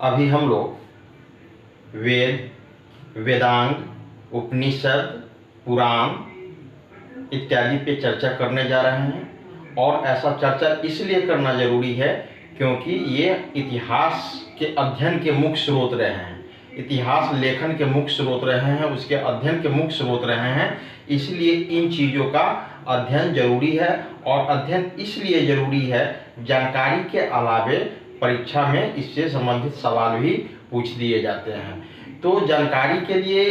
अभी हम लोग वेद, वेदांग, उपनिषद, पुराण इत्यादि पे चर्चा करने जा रहे हैं। और ऐसा चर्चा इसलिए करना जरूरी है क्योंकि ये इतिहास के अध्ययन के मुख्य स्रोत रहे हैं, इतिहास लेखन के मुख्य स्रोत रहे हैं, उसके अध्ययन के मुख्य स्रोत रहे हैं। इसलिए इन चीज़ों का अध्ययन जरूरी है। और अध्ययन इसलिए जरूरी है, जानकारी के अलावे परीक्षा में इससे संबंधित सवाल भी पूछ दिए जाते हैं। तो जानकारी के लिए,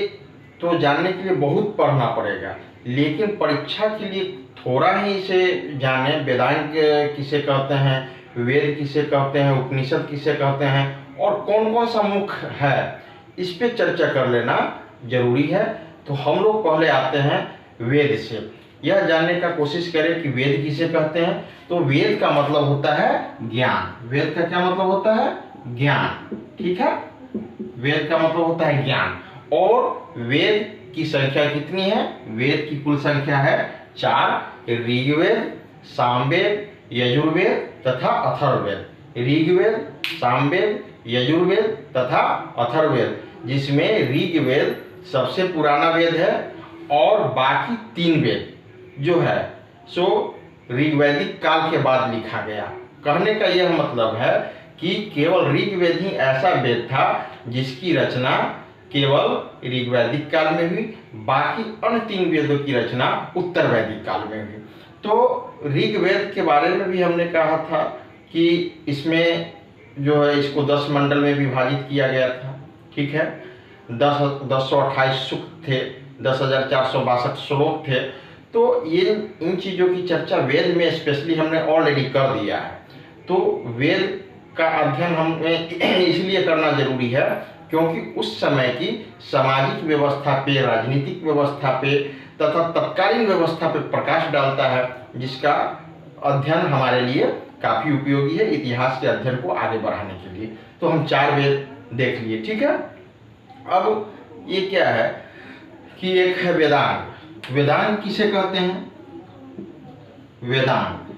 तो जानने के लिए बहुत पढ़ना पड़ेगा, लेकिन परीक्षा के लिए थोड़ा ही इसे जाने। वेदांग किसे कहते हैं, वेद किसे कहते हैं, उपनिषद किसे कहते हैं और कौन कौन सा मुख्य है, इस पे चर्चा कर लेना जरूरी है। तो हम लोग पहले आते हैं वेद से, यह जानने का कोशिश करें कि वेद किसे कहते हैं। तो वेद का मतलब होता है ज्ञान। वेद का क्या मतलब होता है? ज्ञान। ठीक है, वेद का मतलब होता है ज्ञान। और वेद की संख्या कितनी है? वेद की कुल संख्या है 4। ऋग्वेद, सामवेद, यजुर्वेद तथा अथर्ववेद। ऋग्वेद, सामवेद, यजुर्वेद तथा अथर्ववेद, जिसमें ऋग्वेद सबसे पुराना वेद है और बाकी 3 वेद जो है सो ऋग्वैदिक काल के बाद लिखा गया। कहने का यह मतलब है कि केवल ऋग्वेद ही ऐसा वेद था जिसकी रचना केवल ऋग्वैदिक काल में हुई, बाकी अन्य 3 वेदों की रचना उत्तर वैदिक काल में हुई। तो ऋग्वेद के बारे में भी हमने कहा था कि इसमें जो है इसको 10 मंडल में विभाजित किया गया था। ठीक है, 1028 सूक्त थे, 10,462 श्लोक थे। तो ये इन चीज़ों की चर्चा वेद में स्पेशली हमने ऑलरेडी कर दिया है। तो वेद का अध्ययन हमें इसलिए करना जरूरी है क्योंकि उस समय की सामाजिक व्यवस्था पे, राजनीतिक व्यवस्था पे तथा तत्कालीन व्यवस्था पे प्रकाश डालता है, जिसका अध्ययन हमारे लिए काफ़ी उपयोगी है इतिहास के अध्ययन को आगे बढ़ाने के लिए। तो हम 4 वेद देख लिए। ठीक है, अब ये क्या है कि एक है वेदांग। वेदांग किसे कहते हैं? वेदांग,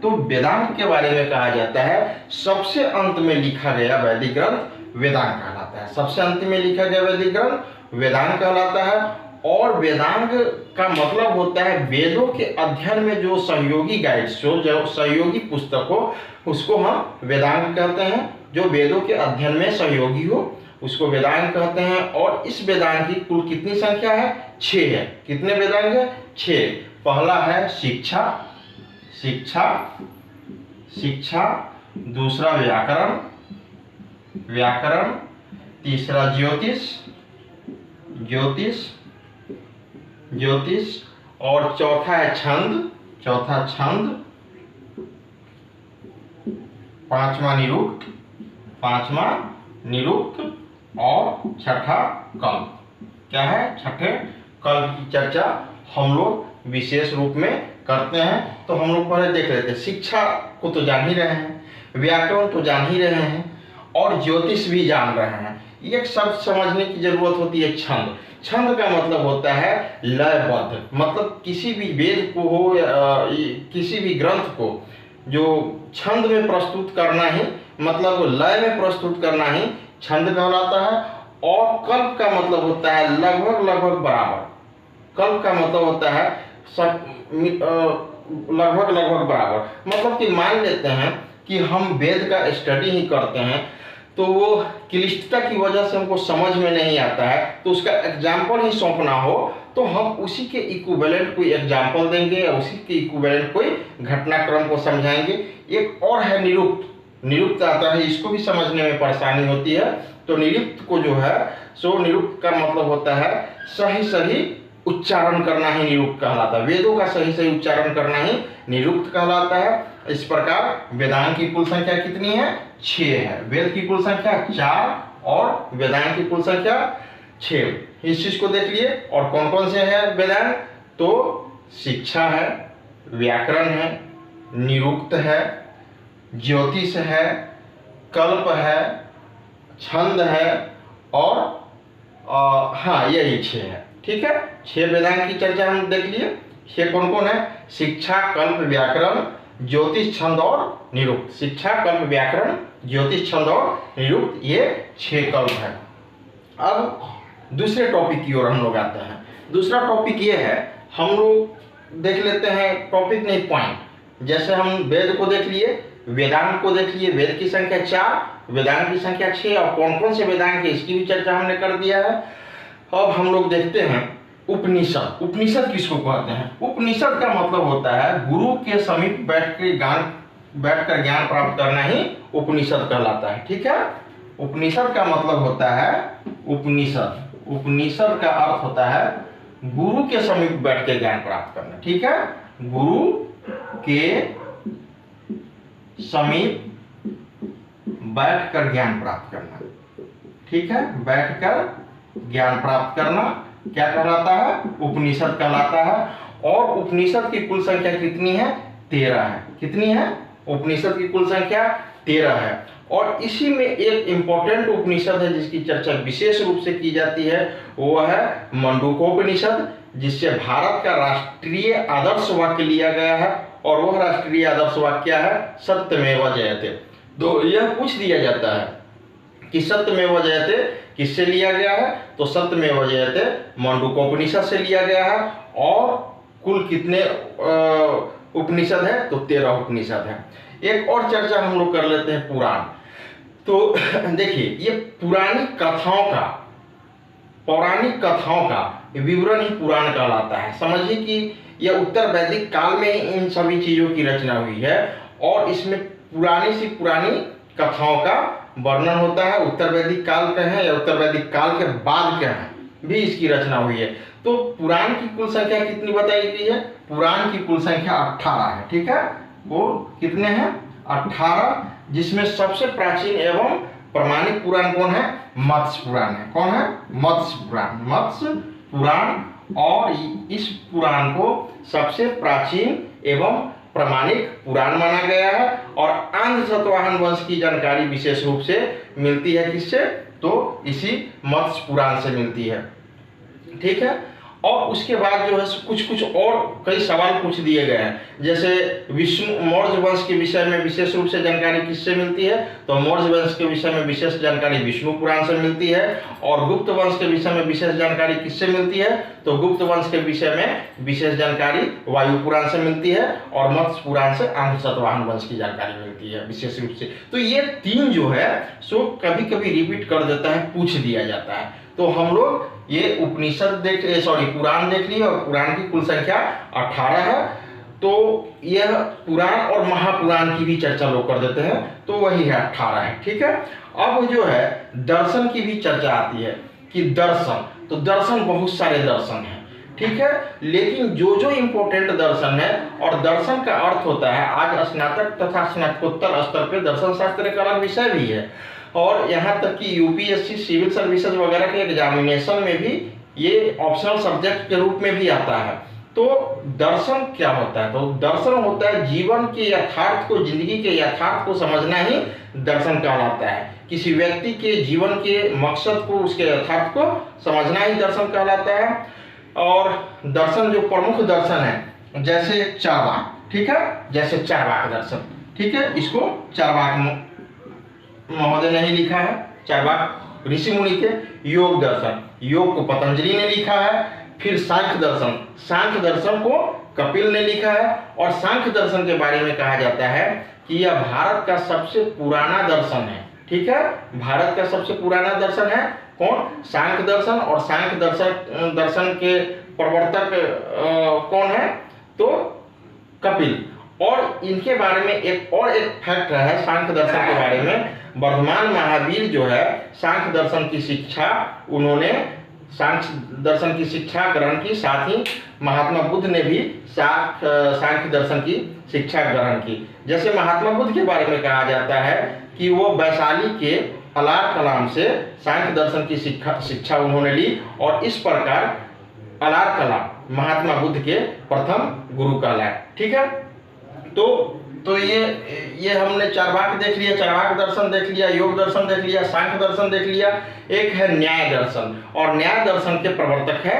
तो वेदांग के बारे में कहा जाता है सबसे अंत में लिखा गया वैदिक ग्रंथ वेदांग कहलाता है। सबसे अंत में लिखा गया वैदिक ग्रंथ वेदांग कहलाता है। और वेदांग का मतलब होता है वेदों के अध्ययन में जो सहयोगी गाइड्स हो, जो सहयोगी पुस्तक हो, उसको हम वेदांग कहते हैं। जो वेदों के अध्ययन में सहयोगी हो उसको वेदांग कहते हैं। और इस वेदांग की कुल कितनी संख्या है? 6 है। कितने वेदांग है? 6। पहला है शिक्षा, शिक्षा, शिक्षा। दूसरा व्याकरण, व्याकरण। तीसरा ज्योतिष, ज्योतिष, ज्योतिष। और चौथा है छंद, चौथा छंद। पांचवा निरुक्त, पांचवा निरुक्त। और छठा कल्प। क्या है? छठे कल्प की चर्चा हम लोग विशेष रूप में करते हैं। तो हम लोग पहले देख लेते हैं। शिक्षा को तो जान ही रहे हैं, व्याकरण तो जान ही रहे हैं और ज्योतिष भी जान रहे हैं। एक शब्द समझने की जरूरत होती है, छंद। छंद का मतलब होता है लयबद्ध, मतलब किसी भी वेद को हो या किसी भी ग्रंथ को जो छंद में प्रस्तुत करना ही, मतलब लय में प्रस्तुत करना ही छंद कहलाता है। और कल्प का मतलब होता है लगभग लगभग बराबर। कल्प का मतलब होता है लगभग लगभग बराबर। मतलब कि मान लेते हैं कि हम वेद का स्टडी ही करते हैं तो वो क्लिष्टता की वजह से हमको समझ में नहीं आता है, तो उसका एग्जाम्पल ही सौंपना हो तो हम उसी के इक्विवेलेंट कोई एग्जाम्पल देंगे या उसी के इक्विवेलेंट कोई घटनाक्रम को समझाएंगे। एक और है निरुक्त। निरुक्त आता है, इसको भी समझने में परेशानी होती है। तो निरुक्त को जो है सो निरुक्त का मतलब होता है सही सही उच्चारण करना ही निरुक्त कहलाता है। वेदों का सही सही उच्चारण करना ही निरुक्त कहलाता है। इस प्रकार वेदांग की कुल संख्या कितनी है? 6 है। वेद की कुल संख्या 4 और वेदांग की कुल संख्या 6। इस चीज को देख लिए। और कौन कौन से है वेदांग? तो शिक्षा है, व्याकरण है, निरुक्त है, ज्योतिष है, कल्प है, छंद है और हाँ यही 6 है। ठीक है, 6 वेदांग की चर्चा हम देख लिए। ये कौन कौन है? शिक्षा, कल्प, व्याकरण, ज्योतिष, छंद और निरुक्त। शिक्षा, कल्प, व्याकरण, ज्योतिष, छंद और निरुक्त, ये 6 कल्प है। अब दूसरे टॉपिक की ओर हम लोग आते हैं। दूसरा टॉपिक ये है, हम लोग देख लेते हैं टॉपिक नहीं पॉइंट। जैसे हम वेद को देख लिए, वेदांग को देख लिए। वेद की संख्या 4, वेदांग की संख्या 6, और कौन कौन से वेदांग है इसकी भी चर्चा हमने कर दिया है। अब हम लोग देखते हैं उपनिषद। उपनिषद किसको कहते हैं? उपनिषद का मतलब होता है गुरु के समीप बैठकर ज्ञान प्राप्त करना ही उपनिषद कहलाता है। ठीक है, उपनिषद का मतलब होता है उपनिषद। उपनिषद का अर्थ होता है गुरु के समीप बैठ के ज्ञान प्राप्त करना। ठीक है, गुरु के समीप बैठकर ज्ञान प्राप्त करना। ठीक है, बैठकर ज्ञान प्राप्त करना क्या कहलाता है? उपनिषद कहलाता है। और उपनिषद की कुल संख्या कितनी है? 13 है। कितनी है? उपनिषद की कुल संख्या 13 है। और इसी में एक इंपॉर्टेंट उपनिषद है जिसकी चर्चा विशेष रूप से की जाती है, वो है मंडूकोपनिषद, जिससे भारत का राष्ट्रीय आदर्श वाक्य लिया गया है। और वह राष्ट्रीय आदर्श वाक्य क्या है? सत्यमेव जयते। तो यह पूछ दिया जाता है कि सत्यमेव जयते किससे लिया गया है? तो सत्यमेव जयते मंडूकोपनिषद से लिया गया है। और कुल कितने उपनिषद है? तो 13 उपनिषद है। एक और चर्चा हम लोग कर लेते हैं पुराण। तो देखिए, ये पौराणिक कथाओं का विवरण ही पुराण कहलाता है। समझिए कि यह उत्तर वैदिक काल में इन सभी चीजों की रचना हुई है, और इसमें पुरानी से पुरानी कथाओं का वर्णन होता है। उत्तर वैदिक काल के हैं या उत्तर वैदिक काल के बाद के हैं, भी इसकी रचना हुई है। तो पुराण की कुल संख्या कितनी बताई गई है? पुराण की कुल संख्या 18 है। ठीक है, वो कितने हैं? 18, जिसमें सबसे प्राचीन एवं प्रमाणिक पुराण कौन है? मत्स्य पुराण है। कौन है? मत्स्य पुराण। मत्स्य पुराण, और इस पुराण को सबसे प्राचीन एवं प्रमाणिक पुराण माना गया है। और आंध्र सातवाहन वंश की जानकारी विशेष रूप से मिलती है किससे? तो इसी मत्स्य पुराण से मिलती है। ठीक है, और उसके बाद जो है कुछ और कई सवाल पूछ दिए गए हैं। जैसे विष्णु मौर्य वंश के विषय में विशेष रूप से जानकारी किससे मिलती है? तो मौर्य वंश के विषय में विशेष जानकारी विष्णु पुराण से मिलती है। और गुप्त वंश के विषय में विशेष जानकारी किससे मिलती है? तो गुप्त वंश के विषय में विशेष जानकारी वायु पुराण से मिलती है। और मत्स्य पुराण से आंध्र सातवाहन वंश की जानकारी मिलती है विशेष रूप से। तो ये 3 जो है सो कभी कभी रिपीट कर देता है, पूछ दिया जाता है। तो हम लोग ये उपनिषद पुराण देख लिए, और पुराण की कुल संख्या 18 है। तो यह पुराण और महापुराण की भी चर्चा लोग कर देते हैं, तो वही है 18 है। ठीक है, अब जो है दर्शन की भी चर्चा आती है कि दर्शन, तो दर्शन बहुत सारे दर्शन हैं। ठीक है, लेकिन जो जो इम्पोर्टेंट दर्शन है, और दर्शन का अर्थ होता है, आज स्नातक तथा स्नातकोत्तर स्तर पे दर्शन शास्त्र का अलग विषय भी है। और यहाँ तक कि यूपीएससी सिविल सर्विसेज वगैरह के एग्जामिनेशन में भी ये ऑप्शनल सब्जेक्ट के रूप में भी आता है। तो दर्शन क्या होता है? तो दर्शन होता है जीवन के यथार्थ को, जिंदगी के यथार्थ को समझना ही दर्शन कहलाता है। किसी व्यक्ति के जीवन के मकसद को, उसके यथार्थ को समझना ही दर्शन कहलाता है। और दर्शन जो प्रमुख दर्शन है, जैसे चारवाक, ठीक है, जैसे चारवाक दर्शन, ठीक है, इसको चारवाक महोदय ने ही लिखा है, चारवाक ऋषि मुनि थे। योग दर्शन, योग को पतंजलि ने लिखा है। फिर सांख्य दर्शन, सांख्य दर्शन को कपिल ने लिखा है। और सांख्य दर्शन के बारे में कहा जाता है कि यह भारत का सबसे पुराना दर्शन है। ठीक है, भारत का सबसे पुराना दर्शन है कौन? सांख्य दर्शन। और सांख्य दर्शन के प्रवर्तक कौन है? तो कपिल। और इनके बारे में एक फैक्ट है सांख्य दर्शन के बारे में। वर्धमान महावीर जो है सांख्य दर्शन की शिक्षा, उन्होंने सांख्य दर्शन की शिक्षा ग्रहण की, साथ ही महात्मा बुद्ध ने भी सांख्य दर्शन की शिक्षा ग्रहण की। जैसे महात्मा बुद्ध के बारे में कहा जाता है कि वो वैशाली के अलार कलाम से सांख्य दर्शन की शिक्षा उन्होंने ली। और इस प्रकार अलार कलाम महात्मा बुद्ध के प्रथम गुरु कहलाए। ठीक है, तो ये हमने चारवाक देख लिया, चारवाक दर्शन देख लिया, योग दर्शन देख लिया, सांख्य दर्शन देख लिया। एक है न्याय दर्शन, और न्याय दर्शन के प्रवर्तक है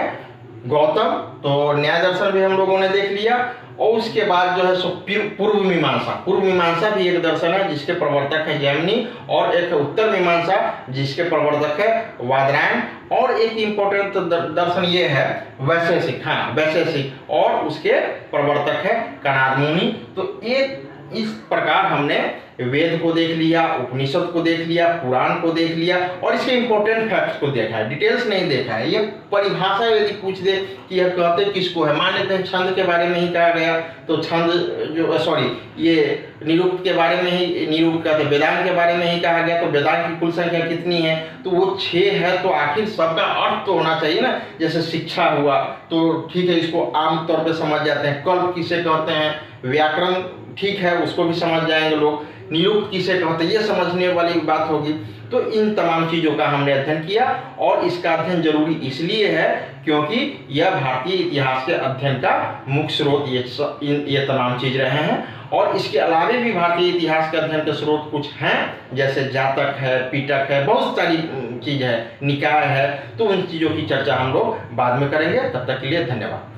गौतम, तो न्याय दर्शन भी हम लोगों ने देख लिया। और उसके बाद जो है सो पूर्व मीमांसा। पूर्व मीमांसा भी एक दर्शन है जिसके प्रवर्तक है जैमिनी, और एक उत्तर मीमांसा जिसके प्रवर्तक है वादरायण, और एक इम्पोर्टेंट दर्शन ये है वैशेषिक। हाँ, वैशेषिक, और उसके प्रवर्तक है कणाद मुनि। तो ये इस प्रकार हमने वेद को देख लिया, उपनिषद को देख लिया, पुराण को देख लिया, और इसके इंपॉर्टेंट फैक्ट्स को देखा है। डिटेल्स नहीं देखा है। ये परिभाषा यदि पूछ दे कि यह कहते किसको है, मान लेते हैं छंद के बारे में ही कहा गया, तो छंद जो सॉरी ये निरुक्त के बारे में ही निरुक्त कहते, वेदांत के बारे में ही कहा गया, तो वेदांत की कुल संख्या कितनी है, तो वो 6 है। तो आखिर सबका अर्थ तो होना चाहिए ना। जैसे शिक्षा हुआ तो ठीक है, इसको आम तौर पे समझ जाते हैं। कल्प किसे कहते हैं, व्याकरण ठीक है, उसको भी समझ जाएंगे लोग। निरुक्त किसे कहते हैं, ये समझने वाली बात होगी। तो इन तमाम चीज़ों का हमने अध्ययन किया, और इसका अध्ययन जरूरी इसलिए है क्योंकि यह भारतीय इतिहास के अध्ययन का मुख्य स्रोत ये तमाम चीज़ रहे हैं। और इसके अलावे भी भारतीय इतिहास के अध्ययन के स्रोत कुछ हैं, जैसे जातक है, पीटक है, बहुत सारी चीज़ है, निकाय है। तो उन चीज़ों की चर्चा हम लोग बाद में करेंगे। तब तक के लिए धन्यवाद।